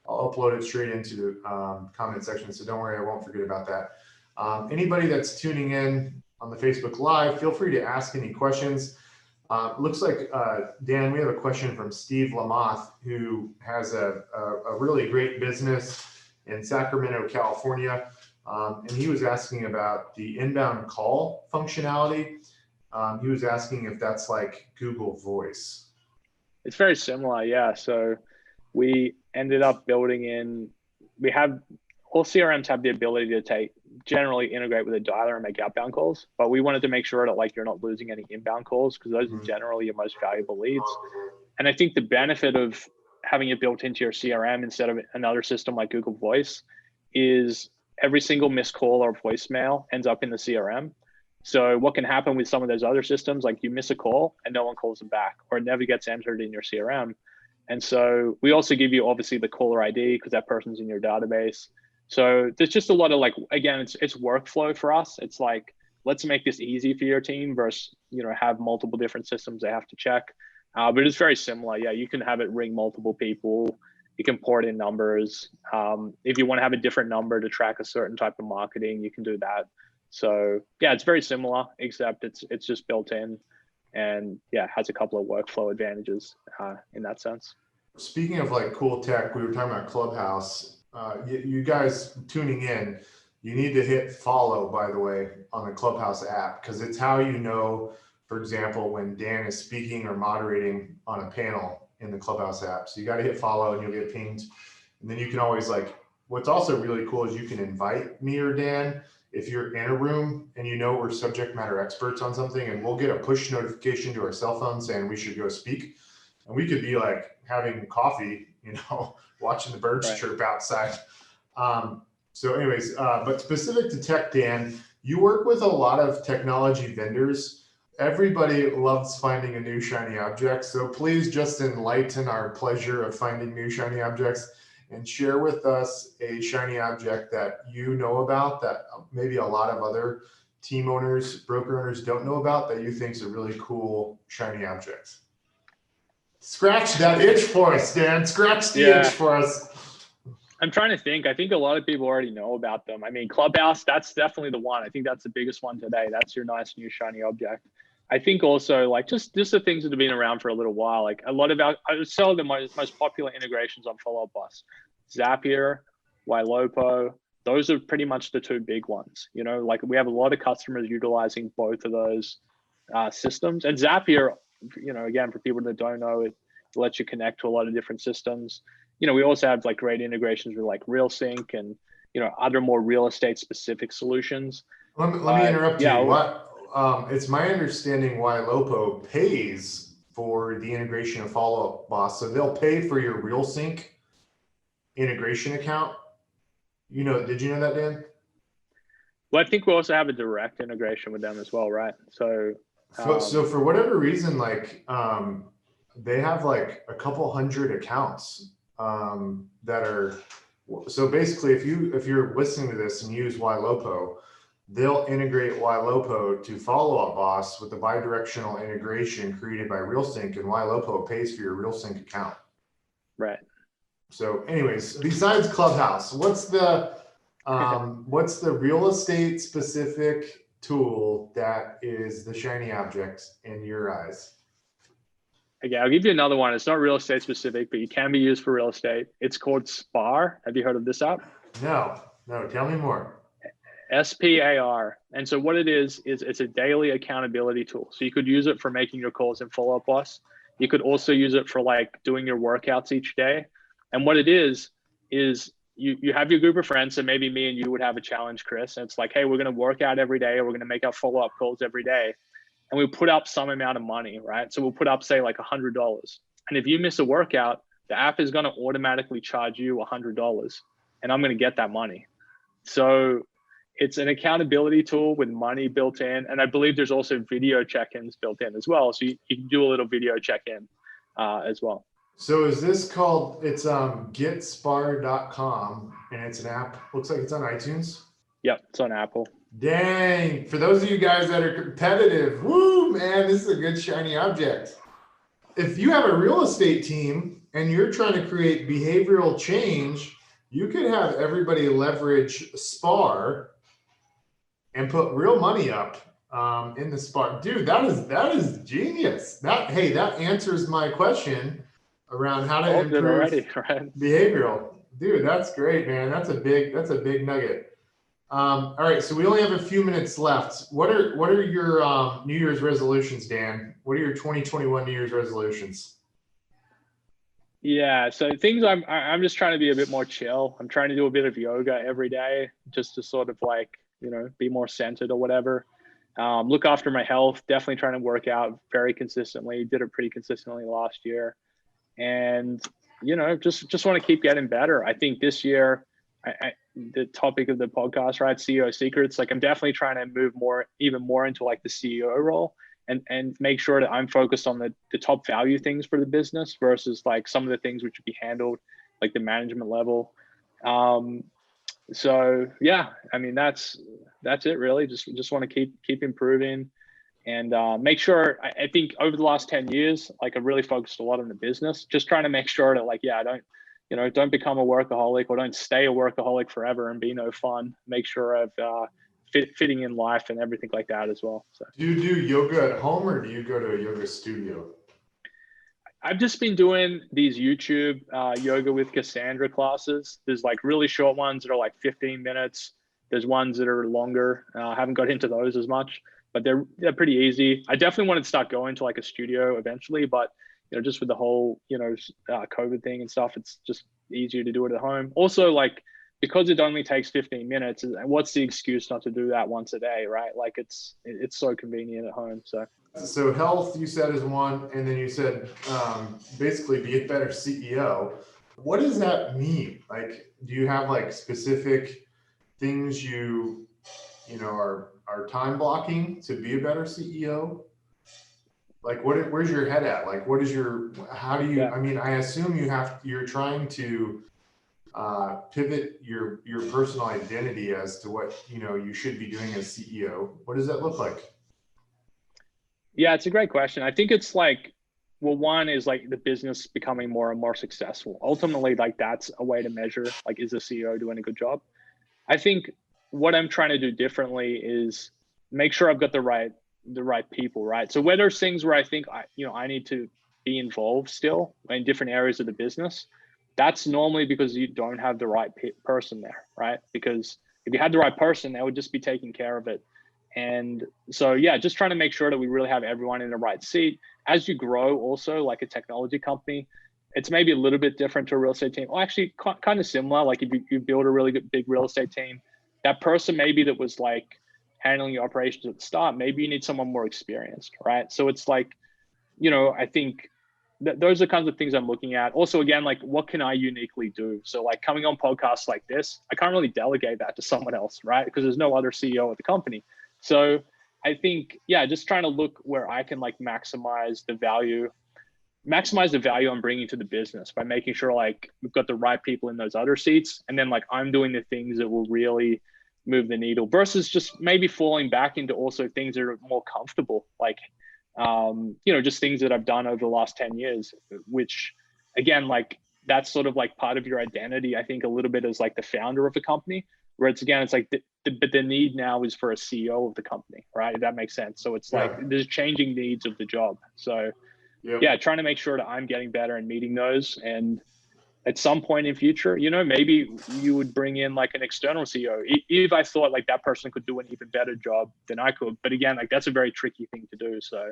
S1: I'll upload it straight into the comment section, so don't worry, I won't forget about that. Anybody that's tuning in on the Facebook Live, feel free to ask any questions. Looks like, Dan, we have a question from Steve Lamoth, who has a really great business in Sacramento, California. And he was asking about the inbound call functionality. He was asking if that's like Google Voice.
S2: It's very similar, yeah. So we ended up all CRMs have the ability to generally integrate with a dialer and make outbound calls, but we wanted to make sure that like you're not losing any inbound calls because those are generally your most valuable leads. And I think the benefit of having it built into your CRM instead of another system like Google Voice is every single missed call or voicemail ends up in the CRM. So what can happen with some of those other systems, like you miss a call and no one calls them back, or it never gets entered in your CRM. And so we also give you obviously the caller ID because that person's in your database. So there's just a lot of like, again, it's workflow for us. It's like, let's make this easy for your team versus, have multiple different systems they have to check. But it's very similar. Yeah, you can have it ring multiple people. You can port in numbers. If you want to have a different number to track a certain type of marketing, you can do that. So yeah, it's very similar, except it's just built in and yeah, has a couple of workflow advantages in that sense.
S1: Speaking of like cool tech, we were talking about Clubhouse. You guys tuning in, you need to hit follow, by the way, on the Clubhouse app, because it's how you know, for example, when Dan is speaking or moderating on a panel in the Clubhouse app. So you got to hit follow and you'll get pinged. And then you can always what's also really cool is you can invite me or Dan, if you're in a room and we're subject matter experts on something, and we'll get a push notification to our cell phone saying we should go speak. And we could be like having coffee, watching the birds chirp outside. So anyways, but specific to tech, Dan, you work with a lot of technology vendors. Everybody loves finding a new shiny object. So please just enlighten our pleasure of finding new shiny objects and share with us a shiny object that you know about that maybe a lot of other team owners, broker owners don't know about that you think is a really cool shiny object. Scratch that itch for us, Dan. Scratch the itch for us.
S2: I'm trying to think. I think a lot of people already know about them. I mean, Clubhouse, that's definitely the one. I think that's the biggest one today. That's your nice new shiny object. I think also like just the things that have been around for a little while, like a lot of I would sell the most popular integrations on Follow Up Boss. Zapier, Ylopo, those are pretty much the two big ones. Like we have a lot of customers utilizing both of those systems. And Zapier, again, for people that don't know, it lets you connect to a lot of different systems. We also have like great integrations with like RealSync and, other more real estate specific solutions.
S1: Let me interrupt you. It's my understanding Ylopo pays for the integration of Follow Up Boss. So they'll pay for your RealSync integration account. Did you know that, Dan?
S2: Well, I think we also have a direct integration with them as well, right? So
S1: for whatever reason, like they have like a couple hundred accounts that are. So basically, if you're listening to this and use Ylopo, they'll integrate Ylopo to Follow Up Boss with the bidirectional integration created by RealSync, and Ylopo pays for your RealSync account.
S2: Right.
S1: So, anyways, besides Clubhouse, what's the real estate specific tool that is the shiny object in your eyes?
S2: Okay, I'll give you another one. It's not real estate specific, but you can be used for real estate. It's called SPAR. Have you heard of this app?
S1: No, tell me more.
S2: SPAR. And so what it is it's a daily accountability tool. So you could use it for making your calls in Follow Up Boss. You could also use it for like doing your workouts each day. And what it is you have your group of friends. So maybe me and you would have a challenge, Chris. And it's like, hey, we're going to work out every day, or we're going to make our follow-up calls every day. And we put up some amount of money, right? So we'll put up, say, like $100. And if you miss a workout, the app is going to automatically charge you $100, and I'm going to get that money. So it's an accountability tool with money built in. And I believe there's also video check-ins built in as well. So you can do a little video check-in as well.
S1: So is this called, it's getspar.com, and it's an app, looks like it's on iTunes?
S2: Yep, it's on Apple.
S1: Dang, for those of you guys that are competitive, woo, man, this is a good shiny object. If you have a real estate team and you're trying to create behavioral change, you could have everybody leverage SPAR and put real money up in the SPAR. Dude, that is genius. That answers my question around how to improve behavioral. Dude, that's great, man. That's a big nugget. All right, so we only have a few minutes left. What are your New Year's resolutions, Dan? What are your 2021 New Year's resolutions?
S2: Yeah, so things I'm just trying to be a bit more chill. I'm trying to do a bit of yoga every day just to sort of like, be more centered or whatever. Look after my health, definitely trying to work out very consistently. Did it pretty consistently last year. And, just want to keep getting better. I think this year, the topic of the podcast, right? CEO secrets. Like I'm definitely trying to move even more into like the CEO role and make sure that I'm focused on the top value things for the business versus like some of the things which would be handled like the management level. So yeah, I mean, that's it really. Just want to keep improving and make sure, I think over the last 10 years, like I've really focused a lot on the business, just trying to make sure that like, yeah, don't become a workaholic or don't stay a workaholic forever and be no fun. Make sure I've fitting in life and everything like that as well. So.
S1: Do you do yoga at home or do you go to a yoga studio?
S2: I've just been doing these YouTube yoga with Cassandra classes. There's like really short ones that are like 15 minutes. There's ones that are longer. I haven't got into those as much, but they're pretty easy. I definitely want to start going to like a studio eventually, but just with the whole, COVID thing and stuff, it's just easier to do it at home. Also, like because it only takes 15 minutes, what's the excuse not to do that once a day, right? Like it's so convenient at home.
S1: So health, you said, is one, and then you said basically be a better CEO. What does that mean? Like, do you have like specific things you know are time blocking to be a better CEO? Like, where's your head at? Like, how do you?
S2: Yeah.
S1: I mean, I assume you're trying to pivot your personal identity as to what you should be doing as CEO. What does that look like?
S2: Yeah, it's a great question. I think it's like, well, one is like the business becoming more and more successful. Ultimately, like that's a way to measure, like, is the CEO doing a good job? I think what I'm trying to do differently is make sure I've got the right people, right? So where there's things where I think I need to be involved still in different areas of the business, that's normally because you don't have the right person there, right? Because if you had the right person, they would just be taking care of it. And so, yeah, just trying to make sure that we really have everyone in the right seat. As you grow, also like a technology company, it's maybe a little bit different to a real estate team. Well, actually, kind of similar. Like if you build a really good big real estate team, that person maybe that was like handling your operations at the start, maybe you need someone more experienced, right? So it's like, I think those are kinds of things I'm looking at. Also, again, like what can I uniquely do? So like coming on podcasts like this, I can't really delegate that to someone else, right? Because there's no other CEO at the company. So I think, yeah, just trying to look where I can like maximize the value I'm bringing to the business by making sure like we've got the right people in those other seats. And then like I'm doing the things that will really move the needle versus just maybe falling back into also things that are more comfortable. Like, just things that I've done over the last 10 years, which again, like that's sort of like part of your identity, I think a little bit as like the founder of the company, where it's like, but the need now is for a CEO of the company, right? If that makes sense. So it's like there's changing needs of the job. So yeah, trying to make sure that I'm getting better and meeting those. And at some point in future, maybe you would bring in like an external CEO if I thought like that person could do an even better job than I could. But again, like that's a very tricky thing to do. So,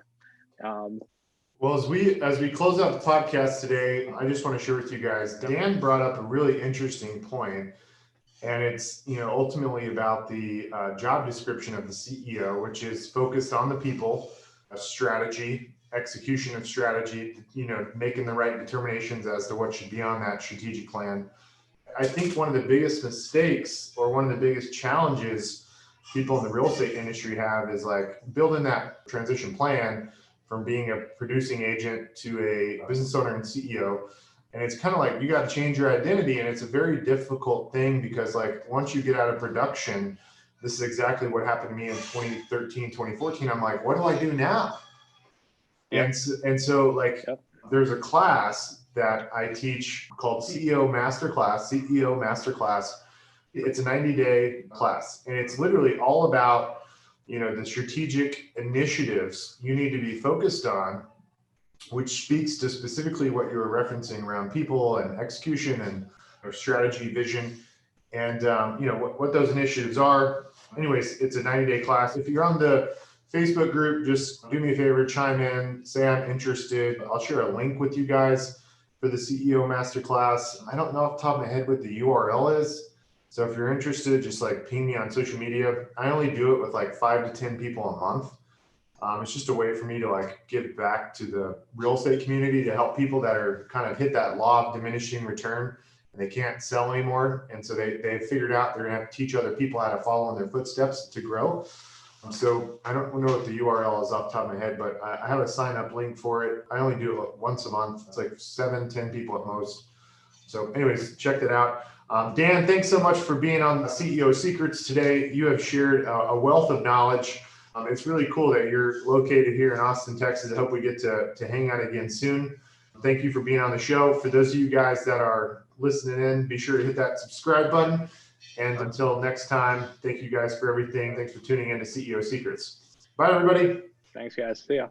S1: well, as we close out the podcast today, I just want to share with you guys, Dan brought up a really interesting point, and it's ultimately about the job description of the CEO, which is focused on the people, strategy, execution of strategy, making the right determinations as to what should be on that strategic plan. I think one of the biggest mistakes or one of the biggest challenges people in the real estate industry have is like building that transition plan from being a producing agent to a business owner and CEO. And it's kind of like you got to change your identity, and it's a very difficult thing because like once you get out of production, this is exactly what happened to me in 2013, 2014. I'm like, what do I do now? And so like there's a class that I teach called CEO Masterclass. It's a 90-day class, and it's literally all about the strategic initiatives you need to be focused on, which speaks to specifically what you were referencing around people and execution and strategy, vision, and what those initiatives are. Anyways, it's a 90-day class. If you're on the Facebook group, just do me a favor, chime in, say I'm interested. I'll share a link with you guys for the CEO Masterclass. I don't know off the top of my head what the URL is. So if you're interested, just like ping me on social media. I only do it with like 5 to 10 people a month. It's just a way for me to like give back to the real estate community to help people that are kind of hit that law of diminishing return and they can't sell anymore. And so they figured out they're gonna have to teach other people how to follow in their footsteps to grow. So I don't know what the URL is off the top of my head, but I have a sign up link for it. I only do it once a month. It's like 7-10 people at most. So anyways, check that out. Dan, thanks so much for being on the CEO Secrets today. You have shared a wealth of knowledge. It's really cool that you're located here in Austin, Texas. I hope we get to hang out again soon. Thank you for being on the show. For those of you guys that are listening in, be sure to hit that subscribe button. And until next time, thank you guys for everything. Thanks for tuning in to CEO Secrets. Bye, everybody.
S2: Thanks, guys. See ya.